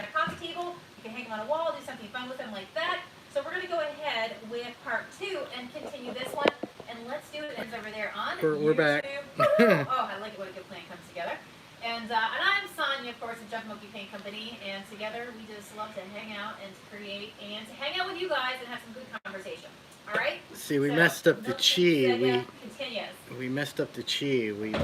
a coffee table. You can hang them on a wall, do something fun with them like that. So we're going to go ahead with part 2 and continue this one. And let's do it. It's over there on We're back. Oh, I like it when a good plan comes together. And I'm Sonia, of course, of Chef Matt Paint Company. And together we just love to hang out and to create and to hang out with you guys and have some good conversation. All right? See, we messed up the chi. We messed up the chi. We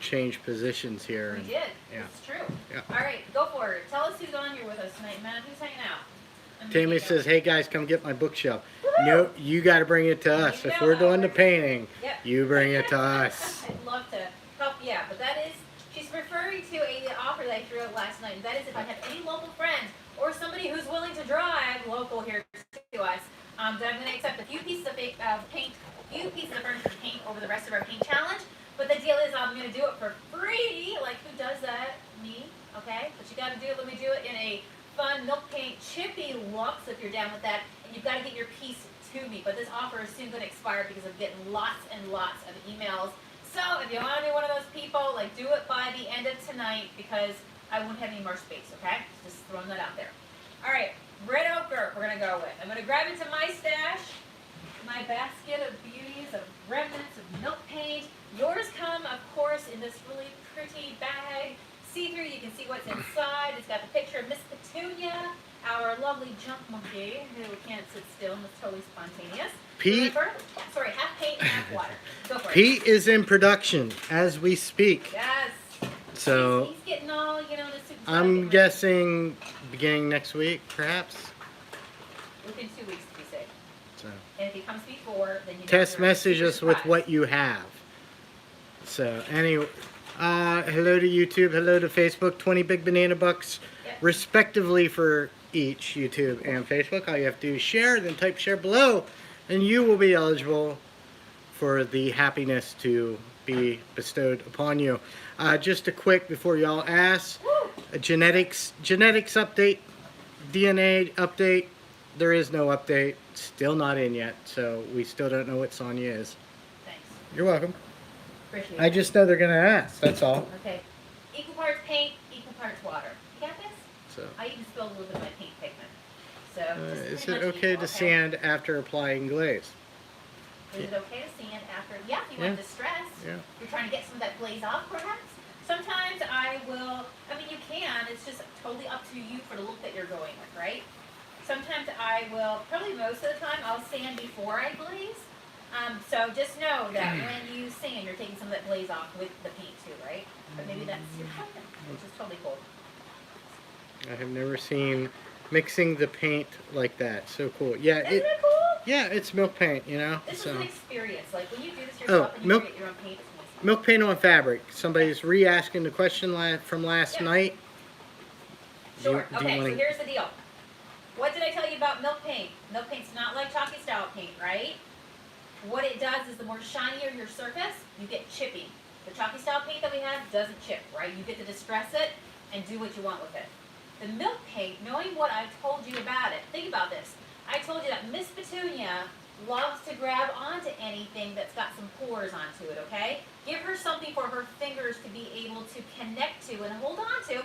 changed positions here. We did. Yeah. It's true. Yeah. All right, go for it. Tell us who's on here with us tonight, Matt. Who's hanging out? Tammy says, "Hey guys, come get my bookshelf." No, you got to bring it to us. If we're doing the painting, you bring it to us. I'd love to help. Yeah, but that is, she's referring to a offer that I threw out last night. And that is if I have any local friends or somebody who's willing to drive local here to us, that I'm going to accept a few pieces of paint, furniture paint over the rest of our paint challenge. But the deal is I'm going to do it for free. Like, who does that? Me. Okay? But you got to do it. Let me do it in a fun milk paint chippy look, so if you're down with that, and you've got to get your piece to me. But this offer is soon going to expire because I'm getting lots and lots of emails. So if you want to be one of those people, like, do it by the end of tonight because I won't have any more space, okay? Just throwing that out there. All right, red ochre we're going to go with. I'm going to grab into my stash, my basket of beauties, of remnants, of milk paint. Yours come, of course, in this really pretty bag. See-through, you can see what's inside. It's got the picture of Miss Petunia, our lovely junk monkey who can't sit still and was totally spontaneous. Pete, sorry, half paint and half water. Go for it. Pete is in production as we speak. Yes. So he's getting all, you know, the suit. I'm guessing beginning next week, perhaps. Within 2 weeks to be safe. So And if he comes before, then you test message us with what you have. So anyway. Hello to YouTube, hello to Facebook, 20 big banana bucks, respectively for each YouTube and Facebook. All you have to do is share, then type share below, and you will be eligible for the happiness to be bestowed upon you. Just a quick, before y'all ask, a genetics update, DNA update. There is no update, still not in yet, so we still don't know what Sonia is. Thanks. You're welcome. Appreciate I just know they're going to ask, that's all. Okay. Equal parts paint, equal parts water. You got this? So, I even spilled a little bit of my paint pigment. So, is it okay to sand after applying glaze? Is it okay to sand after? Yeah, if you want distress. Yeah. You're trying to get some of that glaze off, perhaps. Sometimes I will, I mean, you can. It's just totally up to you for the look that you're going with, right? Sometimes I will, probably most of the time, I'll sand before I glaze. So just know that when you sand, you're taking some of that glaze off with the paint too, right? But maybe that's your plan, which is totally cool. I have never seen mixing the paint like that. So cool. Yeah. Isn't it cool? Yeah, it's milk paint, you know. This so. is an experience. Like when you do this yourself and you create your own paint, it's nice. Milk paint on fabric. Somebody's re-asking the question from last night. Sure. Okay, so here's the deal. What did I tell you about milk paint? Milk paint's not like chalky style paint, right? What it does is the more shinier your surface, you get chippy. The chalky style paint that we have doesn't chip, right? You get to distress it and do what you want with it. The milk paint, knowing what I told you about it, think about this. I told you that Miss Petunia loves to grab onto anything that's got some pores onto it, okay? Give her something for her fingers to be able to connect to and hold on to.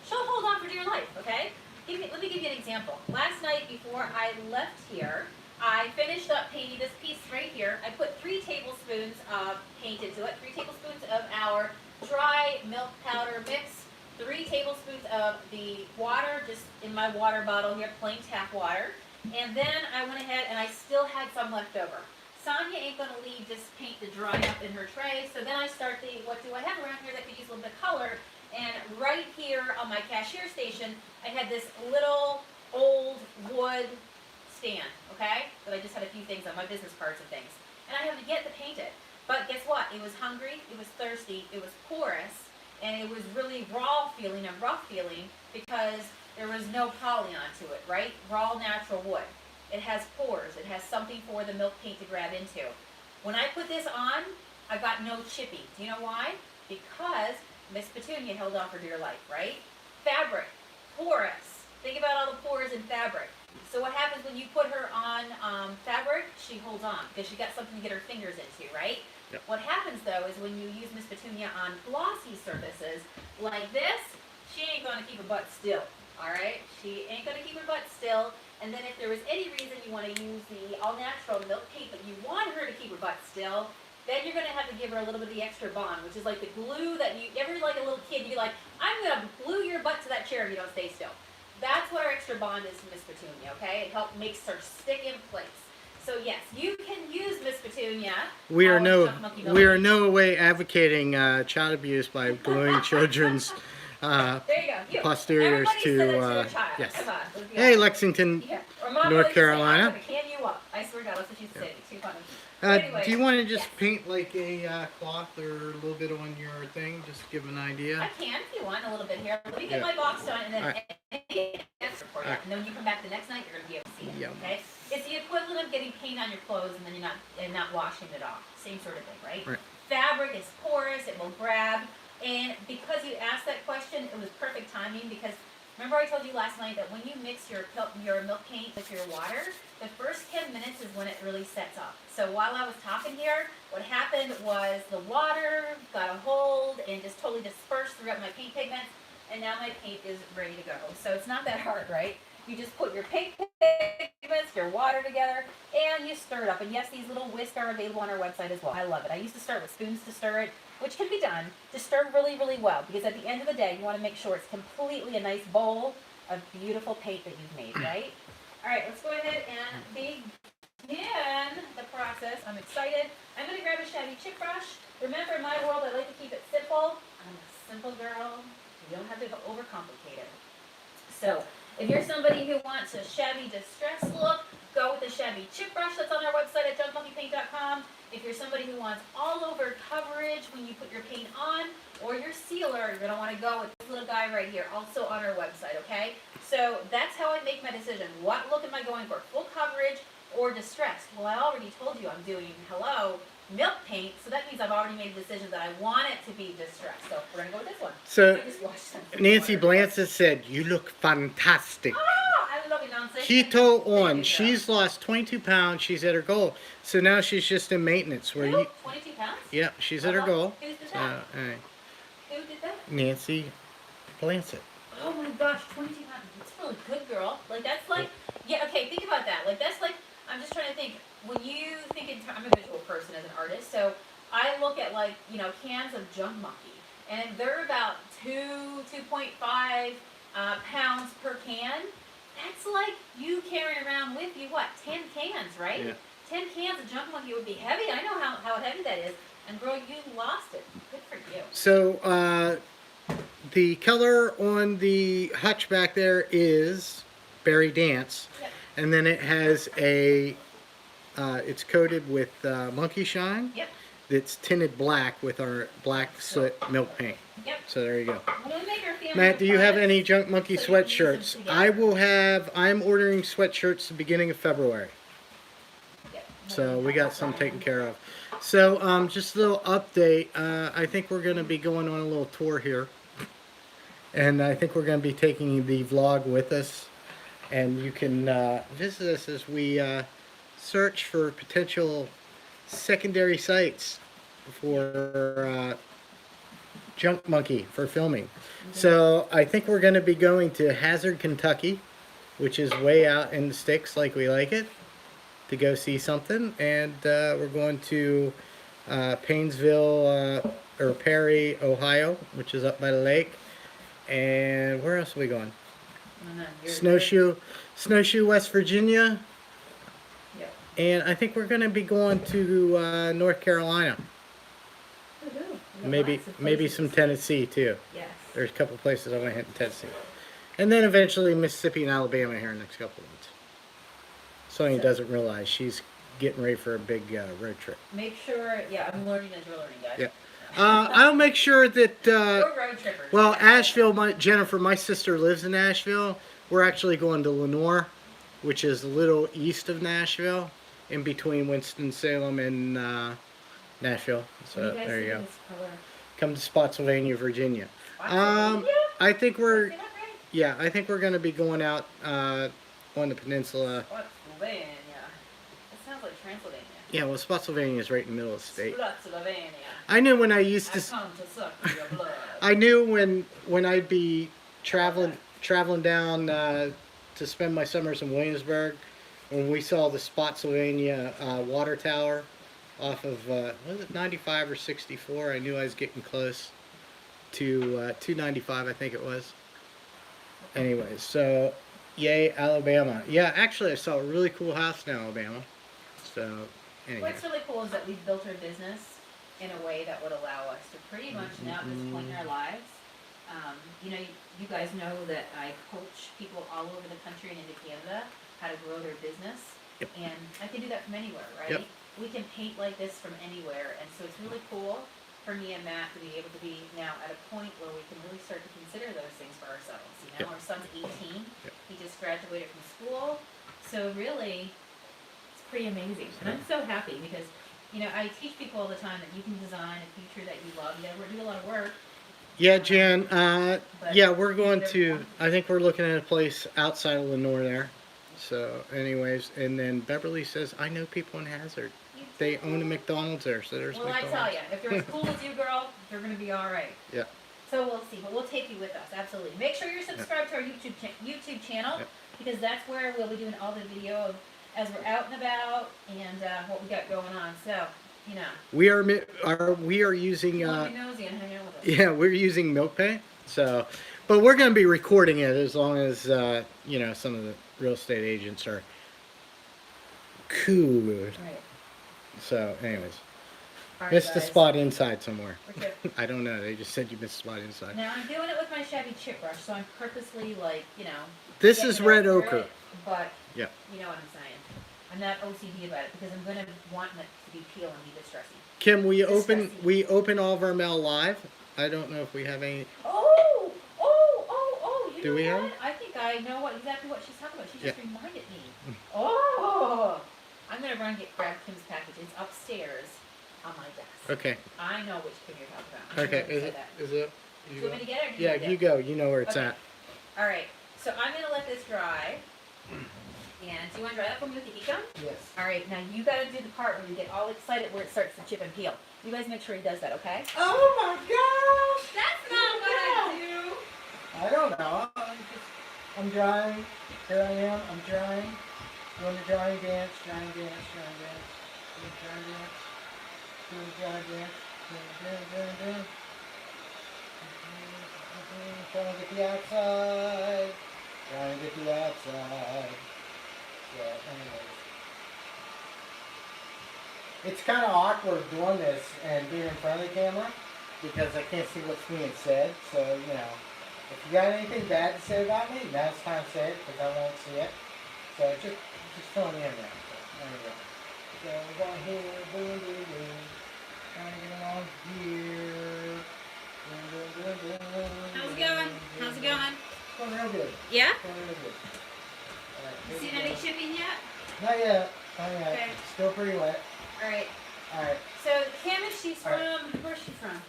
She'll hold on for dear life, okay? Let me give you an example. Last night before I left here, I finished up painting this piece right here. I put 3 tablespoons of paint into it, 3 tablespoons of our dry milk powder mix, 3 tablespoons of the water, just in my water bottle here, plain tap water. And then I went ahead and I still had some left over. Sonia ain't going to leave this paint to dry up in her tray, so then I start thinking, what do I have around here that could use a little bit of color? And right here on my cashier station, I had this little old wood stand, okay? That I just had a few things on, my business cards and things. And I had to get to paint it. But guess what? It was hungry, it was thirsty, it was porous, and it was really raw feeling and rough feeling because there was no poly onto it, right? Raw natural wood. It has pores. It has something for the milk paint to grab into. When I put this on, I got no chippy. Do you know why? Because Miss Petunia held on for dear life, right? Fabric, porous. Think about all the pores in fabric. So what happens when you put her on fabric? She holds on because she got something to get her fingers into, right? Yep. What happens though is when you use Miss Petunia on glossy surfaces like this, she ain't going to keep her butt still. Alright? She ain't gonna keep her butt still. And then if there was any reason you want to use the all-natural milk paint, but you want her to keep her butt still, then you're going to have to give her a little bit of the extra bond, which is like the glue that you ever, like a little kid, you're like, I'm going to glue your butt to that chair if you don't stay still. That's what our extra bond is to Miss Petunia, okay? It makes her stick in place. So yes, you can use Miss Petunia. We are no way advocating child abuse by gluing children's there you go. posteriors to yes. Come on, hey, Lexington, North Carolina. I'm gonna can you up. I swear to God, that's what you say. It's too funny. Do you want to just paint like a cloth or a little bit on your thing? Just give an idea. I can if you want a little bit here. Let me get my box done and then for you. And then when you come back the next night, you're gonna be able to see it. Okay? It's the equivalent of getting paint on your clothes and then you're not washing it off. Same sort of thing, right? Fabric is porous. It will grab. And because you asked that question, it was perfect timing because remember I told you last night that when you mix your milk paint with your water, the first 10 minutes is when it really sets up. So while I was talking here, what happened was the water got a hold and just totally dispersed throughout my paint pigments, and now my paint is ready to go. So it's not that hard, right? You just put your paint pigments, your water together, and you stir it up. And yes, these little whisks are available on our website as well. I love it. I used to start with spoons to stir it, which can be done to stir really, really well. Because at the end of the day, you want to make sure it's completely a nice bowl of beautiful paint that you've made, right? All right, let's go ahead and begin the process. I'm excited. I'm going to grab a shabby chip brush. Remember, in my world, I like to keep it simple. I'm a simple girl. You don't have to overcomplicate it. So, if you're somebody who wants a shabby distress look, go with the shabby chip brush that's on our website at junkmonkeypaint.com. If you're somebody who wants all over coverage when you put your paint on, or your sealer, you're going to want to go with this little guy right here, also on our website, okay? So that's how I make my decision. What look am I going for? Full coverage or distressed? Well, I already told you I'm doing, milk paint, so that means I've already made a decision that I want it to be distressed. So we're going to go with this one. So Nancy Blanchett said, you look fantastic. Oh, I love you, Nancy. Keto on. She's lost 22 pounds. She's at her goal. So now she's just in maintenance. Where you? 22 pounds? Yeah, she's at her goal. Who did that? Who did that? Nancy Blanchett. Oh my gosh, 22 pounds. That's really good, girl. Like, that's like, yeah, okay, think about that. Like, that's like, I'm just trying to think, when you think I'm a visual person as an artist, so I look at like, cans of Junk Monkey, and they're about 2.5 pounds per can. That's like you carrying around with you, 10 cans, right? Yeah. 10 cans of Junk Monkey would be heavy. I know how heavy that is. And girl, you lost it. Good for you. So, the color on the hutch back there is Berry Dance. Yep. And then it has it's coated with Monkey Shine. Yep. It's tinted black with our black soot milk paint. Yep. So there you go. Matt, do you have any Junk Monkey sweatshirts? I'm ordering sweatshirts the beginning of February. Yep. So we got some taken care of. So just a little update. I think we're going to be going on a little tour here. And I think we're going to be taking the vlog with us. And you can visit us as we search for potential secondary sites for Junk Monkey for filming. So I think we're going to be going to Hazard, Kentucky, which is way out in the sticks like we like it, to go see something. And we're going to Painesville or Perry, Ohio, which is up by the lake. And where else are we going? Snowshoe, West Virginia. Yep. And I think we're going to be going to North Carolina. Maybe some Tennessee too. Yes. There's a couple places I want to hit in Tennessee. And then eventually Mississippi and Alabama here in the next couple of months. Sonia doesn't realize she's getting ready for a big road trip. Make sure, I'm learning as you're learning, guys. Yeah. I'll make sure that, we're road trippers. Well, Asheville, Jennifer, my sister lives in Asheville. We're actually going to Lenoir, which is a little east of Nashville, in between Winston-Salem and Nashville. So there you go. Come to Spotsylvania, Virginia. I think we're going to be going out on the peninsula. Spotsylvania. That sounds like Transylvania. Yeah, well, Spotsylvania is right in the middle of the state. Spotsylvania. I knew when I used to. Come to suck your blood. I knew when I'd be traveling traveling down to spend my summers in Williamsburg when we saw the Spotsylvania water tower off of, was it 95 or 64? I knew I was getting close to 295, I think it was. Anyways, so yay, Alabama. Yeah, actually, I saw a really cool house in Alabama. So, anyway. What's really cool is that we've built our business in a way that would allow us to pretty much now at this point in our lives. You know, you guys know that I coach people all over the country and into Canada how to grow their business. Yep. And I can do that from anywhere, right? Yep. We can paint like this from anywhere. And so it's really cool for me and Matt to be able to be now at a point where we can really start to consider those things for ourselves. You know, Yep. our son's 18. Yep. He just graduated from school. So really, it's pretty amazing. And I'm so happy because, you know, I teach people all the time that you can design a future that you love. You gotta do a lot of work. Yeah, Jan, yeah, we're going to, I think we're looking at a place outside of Lenore there. So, anyways, and then Beverly says, I know people in Hazard. They own a McDonald's there, so there's Well, McDonald's. I tell you, if they're as cool as you, girl, they're going to be all right. Yeah. So we'll see, but we'll take you with us, absolutely. Make sure you're subscribed to our YouTube channel, because that's where we'll be doing all the video of as we're out and about and what we got going on. So, you know. We are using Nosy and hang out with us. yeah, we're using milk paint. So, but we're going to be recording it as long as you know, some of the real estate agents are cool. Right. So, anyways, All right, missed the guys. spot inside somewhere. Okay. I don't know. They just said you missed the spot inside. Now I'm doing it with my Chevy chip brush, so I'm purposely like, you know. This getting is it red over ochre. it, but Yeah. you know what I'm saying. I'm not OCD about it because I'm gonna want it to be peel and be distressing. Kim, Disgusting. we open all of our mail live. I don't know if we have any. Oh! You Do know we what? have? I think I know exactly what she's talking about. She just Yeah. reminded me. Oh! I'm gonna run and grab Kim's package. It's upstairs on my desk. Okay. I know which Kim you're talking about. I'm Okay. gonna Is say it? that. Is it? Do you want me to get it or do you Yeah, want to you get it? go. You know where it's Okay. at. All right. So I'm gonna let this dry. And do you want to dry that for me with the heat gun? Yes. All right. Now you got to do the part where you get all excited where it starts to chip and peel. You guys make sure he does that, okay? Oh my gosh! That's not what I do. I don't know. I'm drying. Here I am. I'm drying. Doing the drying dance. Drying dance. Drying dance. Doing the drying dance. Doing the drying dance. Drying dance. Trying to get the outside. Trying to get the outside. So, anyways. It's kind of awkward doing this and being in front of the camera because I can't see what's being said. So, you know, if you got anything bad to say about me, now's the time to say it because I won't see it. So, just filling in there. So, there we go. So, we're going here. Boom, boom, boom. Trying to get along here. Boom, boom, boom, boom. How's it going? How's it going? Going real good. Yeah? Going real good. All right, You here seen we any go. chipping yet? Not yet. Not yet. Okay. Still pretty wet. All right. All right. So Kim, she's from, All right. where's she from?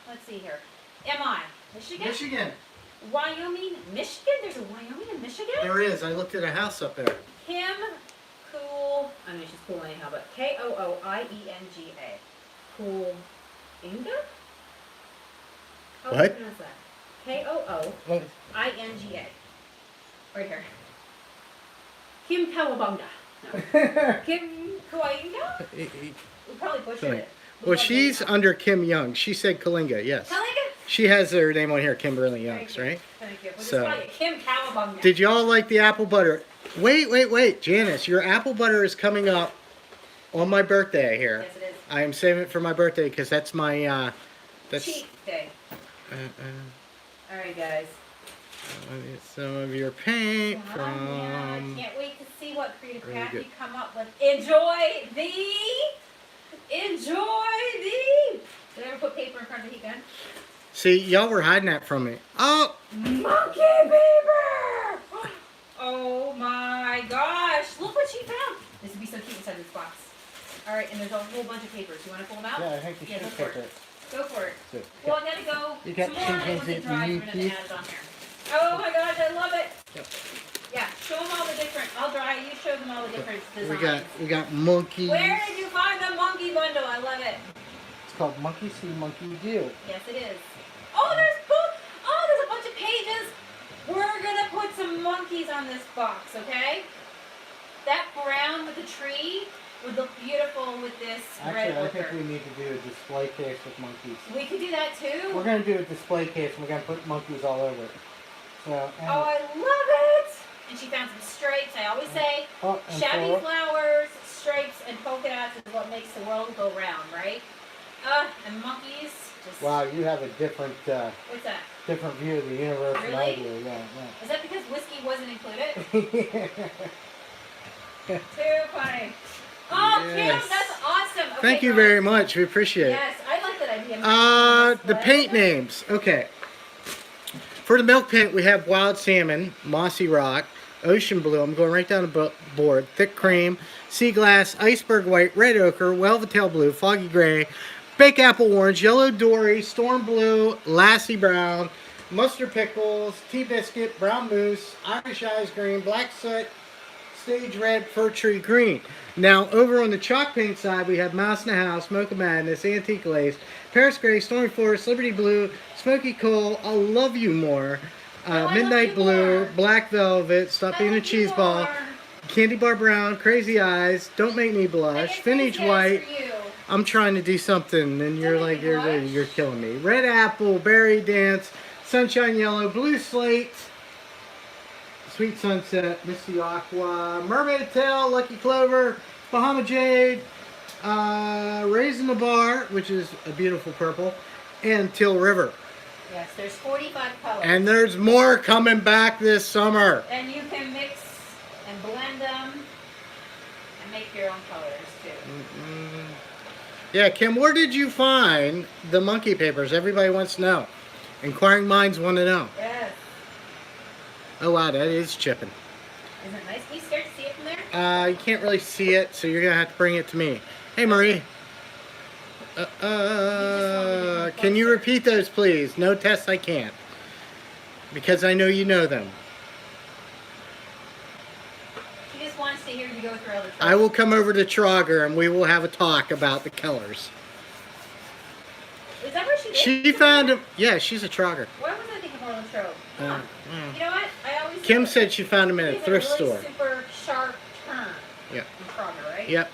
Let's see here. Am I? Michigan? Michigan. Wyoming? Michigan? There's a Wyoming in Michigan? There is. I looked at a house up there. Kim Cool, I mean she's cool anyhow, but Kooienga. Cool Inga? How do you What? pronounce that? Kooinga. Right here. Kim Kawabunga. No. Kim Kooienga? We probably butchered it. Well, she's under Kim Young. She said Kalinga, yes. Kalinga? She has her name on here, Kimberly Youngs, Thank you. right? Thank you. We'll So- just call you Kim Kawabunga. Did y'all like the apple butter? Wait, Janice, your apple butter is coming up on my birthday here. Yes, it is. I am saving it for my birthday because that's my, Cheat day. All right, guys. some of your paint Come on, man. from... I can't wait to see what creative Really craft good. you come up with. Enjoy thee! Enjoy thee! Did I ever put paper in front of the heat gun? See, y'all were hiding that from me. Oh! Monkey paper! Oh my gosh! Look what she found! This would be so cute inside this box. Alright, and there's a whole bunch of papers. You want to pull them out? Yeah, I think you Yeah, should go for pick it. it. Go for it. So, Well, I gotta go You got tomorrow night once it chimpanzee dries, we're gonna teeth. add it on here. Oh my gosh, I love it! Yep. Yeah, show them all the different, I'll dry it, you show them all the different designs. We got monkeys. Where did you find the monkey bundle? I love it. It's called Monkey See, Monkey Do. Yes, it is. Oh, there's a bunch of pages. We're gonna some monkeys on this box, okay? That brown with the tree would look beautiful with this red Actually, I ochre. think we need to do a display case with monkeys. We could do that too. We're going to do a display case and we're going to put monkeys all over it. So, and Oh, I love it! And she found some stripes. I always say, shabby flowers, stripes, and polka dots is what makes the world go round, right? And monkeys. Just... Wow, you have a different What's that? different view of the universe than I Really? do. Yeah, Is that because whiskey wasn't included? yeah. Too funny. Oh, Yes. Kim, that's awesome. Okay, Thank you guys. very much. We appreciate it. Yes, I like that idea. The paint names. Okay. For the milk paint, we have Wild Salmon, Mossy Rock, Ocean Blue. I'm going right down the board. Thick Cream, Sea Glass, Iceberg White, Red Ochre, Velveteen Blue, Foggy Gray, Baked Apple Orange, Yellow Dory, Storm Blue, Lassie Brown, Mustard Pickles, Tea Biscuit, Brown Moose, Irish Eyes Green, Black Soot, Stage Red, Fir Tree Green. Now, over on the chalk paint side, we have Mouse in the House, Mocha Madness, Antique Lace, Paris Gray, Stormy Forest, Liberty Blue, Smoky Coal, I'll Love You More, Midnight Blue, more. Black Velvet, Stop Being a Cheese Ball, Candy Bar Brown, Crazy Eyes, Don't Make Me Blush, Vintage White. I'm trying to do something, and you're like, you're killing me. Red Apple, Berry Dance, Sunshine Yellow, Blue Slate, Sweet Sunset, Misty Aqua, Mermaid Tail, Lucky Clover, Bahama Jade, Raisin the Bar, which is a beautiful purple, and Till River. Yes, there's 45 colors. And there's more coming back this summer. And you can mix and blend them and make your own colors too. Yeah, Kim, where did you find the monkey papers? Everybody wants to know. Inquiring minds want to know. Yes. Oh wow, that is chipping. Isn't it nice? Can you start to see it from there? You can't really see it, so you're gonna have to bring it to me. Hey, Marie. Can you repeat those, please? No tests, I can't. Because I know you know them. She just wants to hear you go through all the I will come over to Trogger and we will have a talk about the colors. Is that where she is? She found them. Yeah, she's a Trogger. Why was I thinking Orland Trove? Huh. You know what? I always Kim said she found them in a thrift really store. Super sharp turn. Yeah. In Kroger, right? Yep.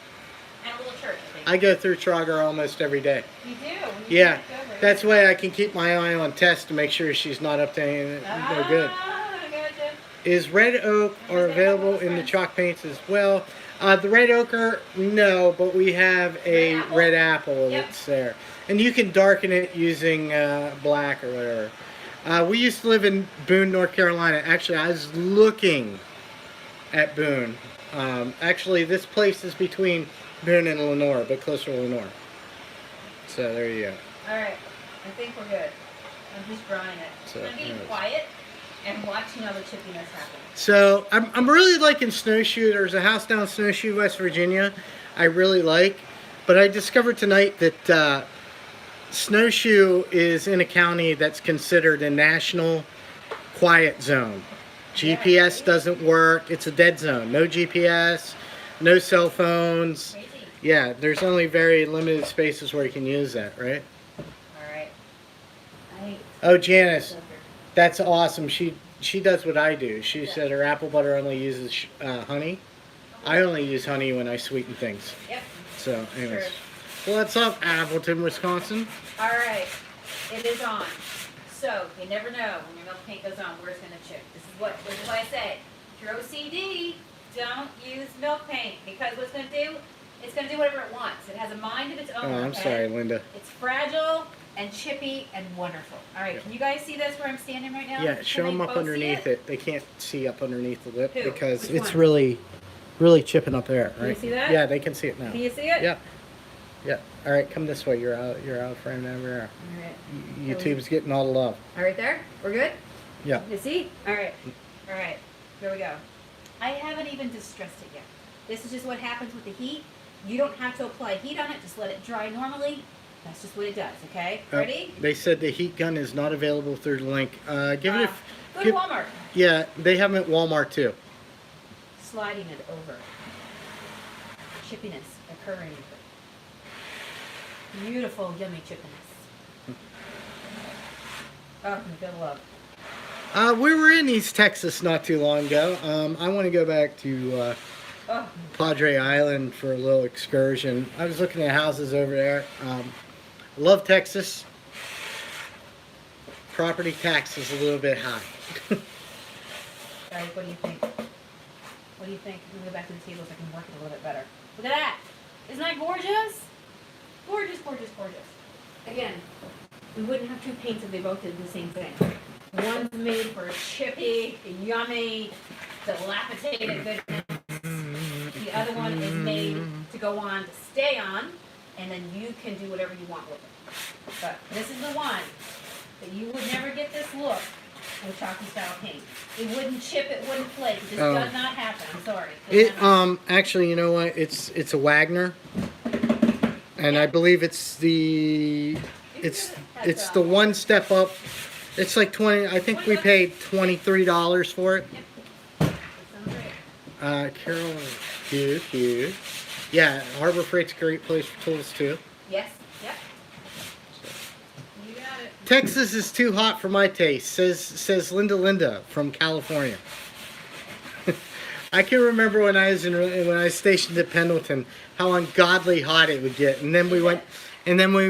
And a little church, I think. I go through Trogger almost every day. You do? When you Yeah. take over. That's why I can keep my eye on Tess to make sure she's not up to anything no good. I gotcha. Is red oak are available in the chalk paints as well? The red ochre, no, but we have a red apple that's there. And you can darken it using black or whatever. We used to live in Boone, North Carolina. Actually, I was looking at Boone. Actually, this place is between Boone and Lenore, but closer to Lenore. So there you go. All right. I think we're good. I'm just drawing it. So, I'm being anyways. quiet and watching all the chippiness happen. So I'm really liking Snowshoe. There's a house down in Snowshoe, West Virginia. I really like, but I discovered tonight that Snowshoe is in a county that's considered a national quiet zone. GPS doesn't work. It's a dead zone. No GPS, no cell phones. Crazy. Yeah, there's only very limited spaces where you can use that, right? All right. Oh, Janice, that's awesome. She does what I do. She said her apple butter only uses honey. I only use honey when I sweeten things. Yep. So, anyways. True. What's up, Appleton, Wisconsin? All right. It is on. So, you never know when your milk paint goes on where it's going to chip. This is what I say. If you're OCD, don't use milk paint because what's going to do, it's going to do whatever it wants. It has a mind of its own. Oh, I'm okay? sorry, Linda. It's fragile and chippy and wonderful. All right, can you guys see this where I'm standing right now? Yeah, Can show they them up both see underneath it? They can't see up underneath the lip Who? because Which it's one? really chipping up there, Can you right? see that? Yeah, they can see it now. Can you see it? Yeah. Yeah. All right, come this way. You're out of frame over there. All right. YouTube's getting all the love. All right, there? We're good? Yeah. You see? All right. All right. Here we go. I haven't even distressed it yet. This is just what happens with the heat. You don't have to apply heat on it. Just let it dry normally. That's just what it does, okay? Ready? They said the heat gun is not available through the link. Give it a... Go to Walmart. Yeah, they have them at Walmart too. Sliding it over. Chippiness occurring. Beautiful, yummy chippiness. Oh, good love. We were in East Texas not too long ago. I want to go back to Padre Island for a little excursion. I was looking at houses over there. Love Texas. Property tax is a little bit high. Guys, what do you think? What do you think? Let me go back to the table so I can work it a little bit better. Look at that. Isn't that gorgeous? Gorgeous, gorgeous, gorgeous. Again, we wouldn't have two paints if they both did the same thing. One's made for chippy, yummy, dilapidated goodness. The other one is made to go on, to stay on, and then you can do whatever you want with it. But this is the one that you would never get this look with chalky style paint. It wouldn't chip, it wouldn't flake. It just does not happen. I'm sorry. Actually, you know what? It's a Wagner, and I believe it's the one step up. It's like 20. I think we paid $23 for it. Yep. That sounds right. Carol, cute. Yeah, Harbor Freight's a great place for tools too. Yes. Yep. You got it. Texas is too hot for my taste, says Linda from California. I can remember when I was stationed at Pendleton, how ungodly hot it would get, and then we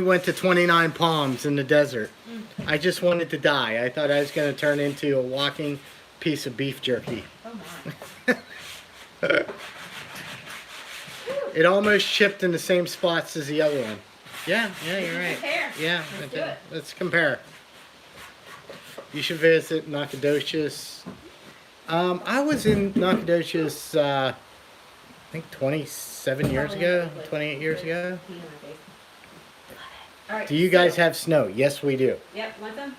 went to 29 Palms in the desert. I just wanted to die. I thought I was going to turn into a walking piece of beef jerky. Oh my. It almost chipped in the same spots as the other one. Yeah, you're right. Compare. Yeah, Let's do it. Let's compare. You should visit Nacogdoches. I was in Nacogdoches, I think 27 years ago, 28 years ago. All right, Do you guys have snow? Yes, we do. Yep, want them?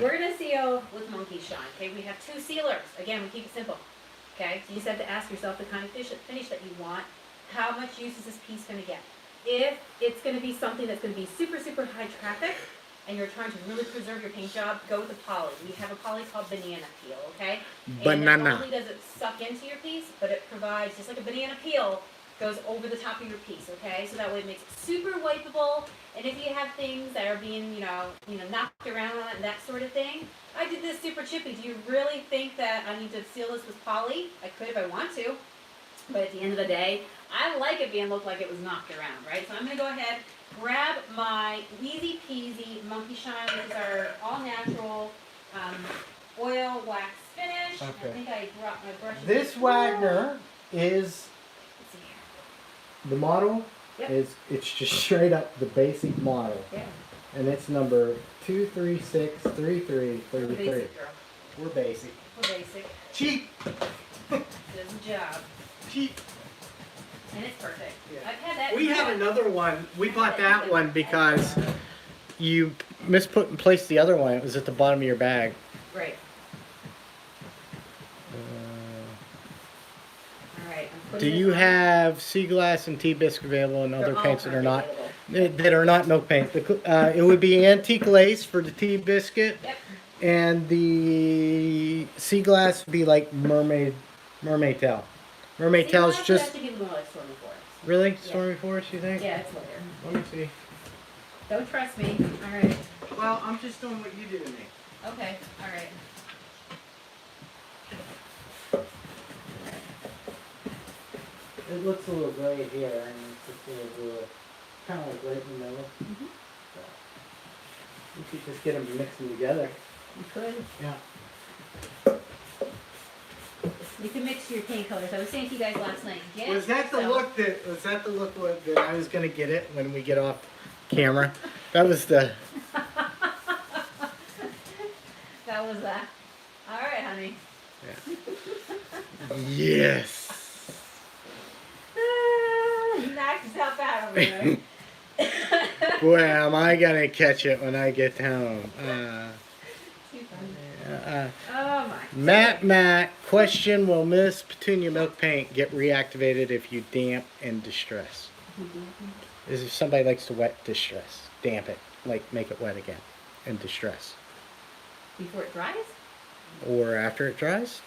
We're gonna seal with monkey shine. Okay, we have 2 sealers. Again, we keep it simple. Okay, so you just have to ask yourself the kind of finish that you want. How much use is this piece gonna get? If it's gonna be something that's gonna be super, super high traffic, and you're trying to really preserve your paint job, go with a poly. We have a poly called banana peel. Okay. Banana. And not only does it suck into your piece, but it provides just like a banana peel. Goes over the top of your piece, okay? So that way it makes it super wipeable. And if you have things that are being, knocked around and that sort of thing, I did this super chippy. Do you really think that I need to seal this with poly? I could if I want to, but at the end of the day, I like it being looked like it was knocked around, right? So I'm gonna go ahead, grab my easy peasy monkey shine, which is our all natural oil wax finish. Okay. I think I dropped my brush. This Wagner is the model. Yep. It's just straight up the basic model. Yeah. And it's number 2363333. We're basic, girl. We're basic. We're basic. Cheap. Does the job. Cheap. And it's perfect. Yeah. I've had that. We before. have another one. We bought that one because you placed the other one. It was at the bottom of your bag. Great. All right. I'm Do putting you this on. have sea glass and tea bisque available and They're other all paints that are not available. milk paint? It would be antique lace for the tea biscuit, Yep. and the sea glass would be like mermaid tail. Mermaid tail is just To give more like Stormy Forest. really Yeah. Stormy Forest. You think? Yeah, it's later. Let me see. Don't trust me. All right. Well, I'm just doing what you do to me. Okay. All right. It looks a little gray here, and it's just a little kind of like right in the middle. Mhm. So, you could just get them mixing together. You could. Yeah. You can mix your paint colors. I was saying to you guys last night. Get Was that the yourself- look that I was gonna get it when we get off camera? That was the. That was that. All right, honey. Yes. You knocked yourself out over there. Boy, am I gonna catch it when I get home. Too funny. Uh, Oh my. Matt, question: will Miss Petunia milk paint get reactivated if you damp and distress? Is if somebody likes to wet distress, damp it, like make it wet again, and distress, Before it dries? or after it dries?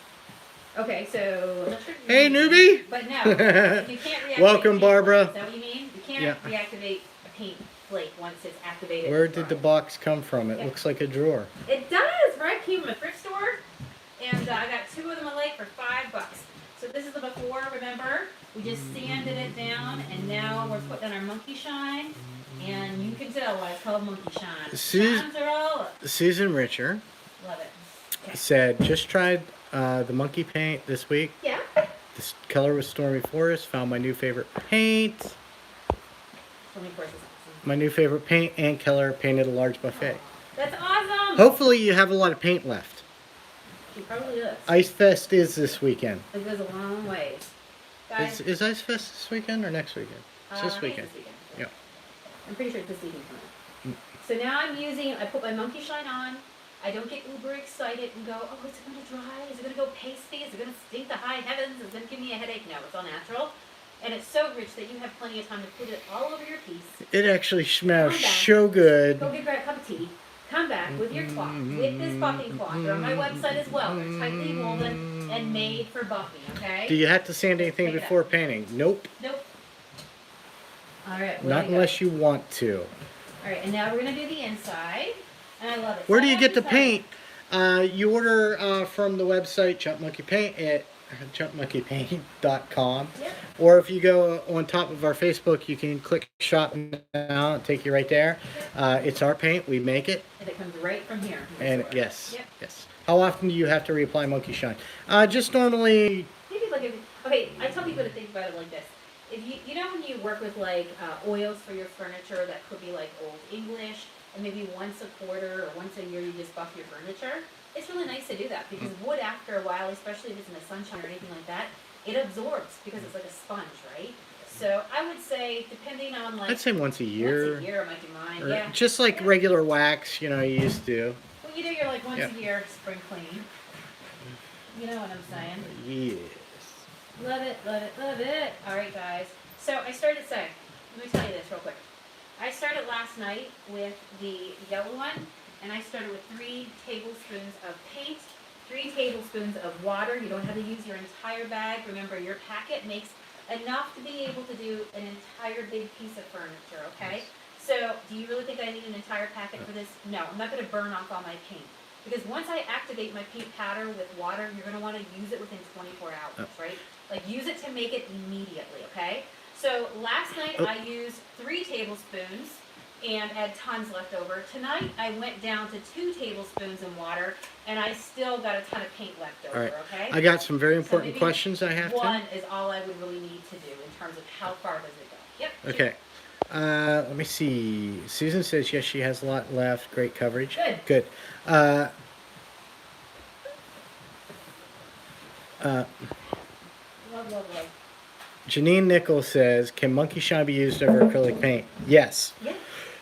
Okay, so I'm not sure. Hey, newbie! But no, if you can't reactivate. Welcome, paint Barbara. flake, is that what you mean? You can't Yeah. reactivate a paint flake once it's activated. Where and did the dry. box come from? It Yeah. looks like a drawer. It does, right? Came from a thrift store. And I got 2 of them alike for $5. So this is the before, remember? We just sanded it down, and now we're putting on our monkey shine. And you can tell why it's called monkey shine. Shines are all up. Susan Richer Love it. Okay. said, just tried the monkey paint this week. Yeah. This color was Stormy Forest. Found my new favorite paint. Stormy Forest is awesome. My new favorite paint and color. Painted a large buffet. That's awesome. Hopefully you have a lot of paint left. She probably does. Ice Fest is this weekend. It goes a long ways. Guys, Is Ice Fest this weekend or next weekend? It's this I think weekend. it's this weekend. Yeah. I'm pretty sure it's this weekend coming up. So now I put my monkey shine on. I don't get uber excited and go, oh, is it going to dry? Is it going to go pasty? Is it going to stink to high heavens? Is it going to give me a headache? No, it's all natural. And it's so rich that you have plenty of time to put it all over your piece. It actually smells Come back. so good. Go get a cup of tea. Come back with your cloth, with this buffing cloth. They're on my website as well. They're tightly woven and made for buffing, okay? Do you have to sand anything Take it before out. painting? Nope. Nope. All right. Not unless you want to. All right, and now we're going to do the inside. And I love it. Where So do I you have get the this paint? You order from the website Chump Monkey Paint at chumpmonkeypaint.com. Yep. Or if you go on top of our Facebook, you can click shop now and take you right there. It's our paint. We make it. And it comes right from here. And yes, Yep. yes. How often do you have to reapply Monkey Shine? Just normally. Maybe like okay, I tell people to think about it like this. If you know when you work with like oils for your furniture that could be like Old English, and maybe once a quarter or once a year you just buff your furniture, it's really nice to do that because wood after a while, especially if it's in the sunshine or anything like that, it absorbs because it's like a sponge, right? So I would say depending on like I'd say once a year. Once a year might be mine. Or Yeah. just like regular wax, you used to. Well, you do your like once Yeah. a year spring clean. You know what I'm saying? Yes. Love it, love it, love it. All right, guys. So I started saying, let me tell you this real quick. I started last night with the yellow one, and I started with 3 tablespoons of paint, 3 tablespoons of water. You don't have to use your entire bag. Remember, your packet makes enough to be able to do an entire big piece of furniture, okay? So do you really think I need an entire packet for this? No, I'm not going to burn off all my paint. Because once I activate my paint powder with water, you're going to want to use it within 24 hours, right? Like use it to make it immediately, okay? So last night I used 3 tablespoons and had tons left over. Tonight I went down to 2 tablespoons in water and I still got a ton of paint left over, All right. okay? I got some very important maybe questions I have One to. is all I would really need to do in terms of how far does it go. Yep. Okay. Let me see. Susan says yes, she has a lot left. Great coverage. Good. Good. Love, love, love. Janine Nichols says, can Monkey Shine be used over acrylic paint? Yes. Yeah.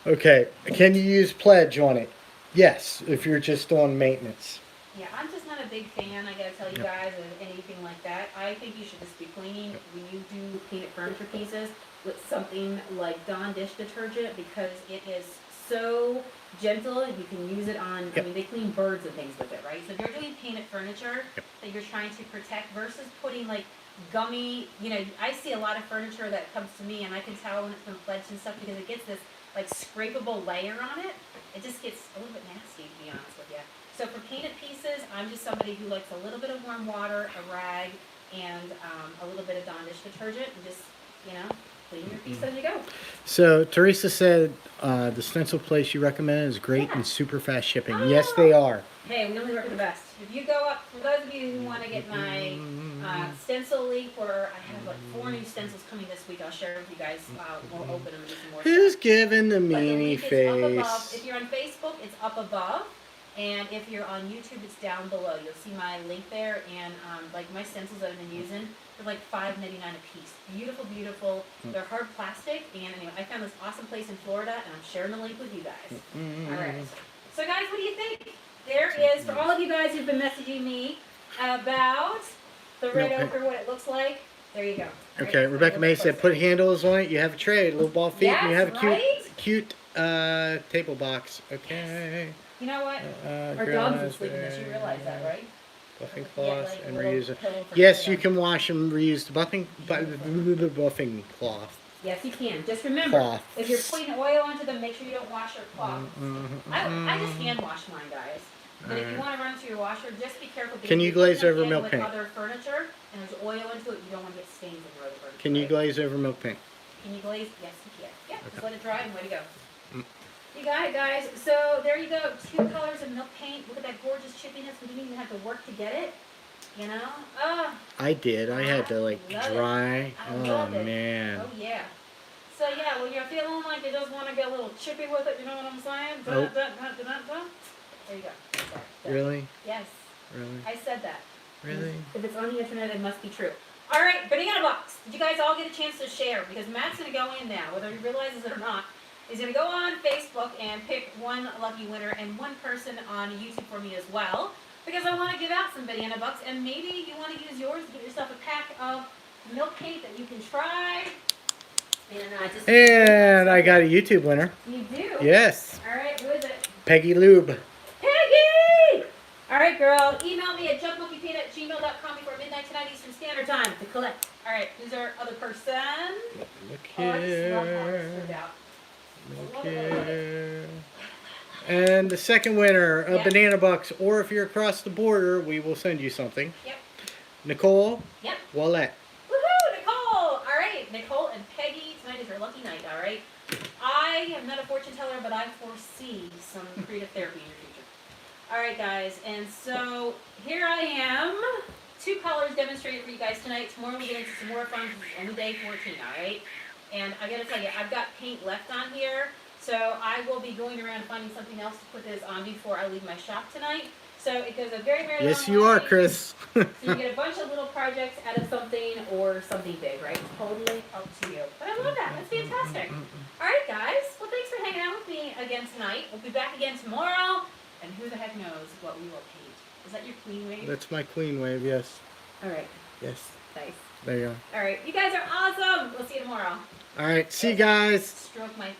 Okay. Can you use pledge on it? Yes, if you're just on maintenance. Yeah, I'm just not a big fan, I gotta tell you guys, of anything like that. I think you should just be cleaning when you do painted furniture pieces with something like Dawn dish detergent because it is so gentle and you can use it on, I mean, they clean birds and things with it, right? So if you're doing painted furniture that you're trying to protect versus putting like gummy, I see a lot of furniture that comes to me and I can tell when it's been pledged and stuff because it gets this like scrapable layer on it. It just gets a little bit nasty, to be honest with you. So for painted pieces, I'm just somebody who likes a little bit of warm water, a rag, and a little bit of Dawn dish detergent, and just, clean your piece as you go. So Teresa said the stencil place you recommended is great and super fast shipping. Yes, they are. Hey, we only work with the best. If you go up, for those of you who want to get my stencil link, where I have like 4 new stencils coming this week, I'll share with you guys. We'll open them and do some more Who's stuff. giving the But the meanie link is up above. face? If you're on Facebook, it's up above. And if you're on YouTube, it's down below. You'll see my link there. And like my stencils that I've been using, they're like $5.99 a piece. Beautiful, beautiful. They're hard plastic. And anyway, I found this awesome place in Florida, and I'm sharing the link with you guys. All right. So guys, what do you think? There is, for all of you guys who've been messaging me about the red ochre, what it looks like, there you go. Okay, Rebecca May said put handles on it. You have a tray, little ball feet, and you have a cute table box. Okay. You know what? Our dogs are sleeping this. You realize that, right? Buffing cloth like, and little reuse it. pillow for Yes, the you dog. can wash and reuse the buffing cloth. Yes, you can. Just remember, Cloth. if you're putting oil onto them, make sure you don't wash your cloth. I just hand wash mine, guys. But if you want to run through your washer, just be careful. Can you if you're glaze putting them over in milk with paint? other furniture and there's oil into it, you don't want to get stains in your other furniture. Can you right? glaze over milk paint? Can you glaze? Yes, you can. Yeah, just Okay. let it dry and way to go. Mm. You got it, guys. So there you go. 2 colors of milk paint. Look at that gorgeous chippiness. We didn't even have to work to get it. You know? I did. I had to like Love it. dry. I Oh love it. man. Oh, yeah. So, yeah, well, you're feeling like you just want to get a little chippy with it. You know what I'm saying? Oh. There you go. Sorry. Really? Yes. Really? I said that. Really? If it's on the internet, it must be true. All right, banana box. Did you guys all get a chance to share? Because Matt's going to go in now, whether he realizes it or not. He's going to go on Facebook and pick one lucky winner and one person on YouTube for me as well. Because I want to give out some banana bucks, and maybe you want to use yours to get yourself a pack of milk paint that you can try. And I got a YouTube winner. You do? Yes. All right, who is it? Peggy Lube. Peggy! All right, girl. Email me at junkmonkeypeanut@gmail.com before midnight tonight Eastern Standard Time to collect. All right, who's our other person? Look Oh, I just love how here. this turned out. Look here. And the second winner of Yep. Banana Bucks, or if you're across the border, we will send you something. Yep. Nicole Yep. Wallette. Woohoo, Nicole! All right, Nicole and Peggy, tonight is your lucky night, all right? I am not a fortune teller, but I foresee some creative therapy in your future. All right, guys, and so here I am. 2 colors demonstrated for you guys tonight. Tomorrow we get into some more fun. It's only day 14, all right? And I gotta tell you, I've got paint left on here, so I will be going around finding something else to put this on before I leave my shop tonight. So it goes a very, very Yes, long you are, way. Chris. So you get a bunch of little projects out of something or something big, right? Totally up to you. But I love that. That's fantastic. All right, guys. Well, thanks for hanging out with me again tonight. We'll be back again tomorrow. And who the heck knows what we will paint. Is that your queen wave? That's my queen wave, yes. All right. Yes. Nice. There you go. All right. You guys are awesome. We'll see you tomorrow. All right, see you guys. Stroke my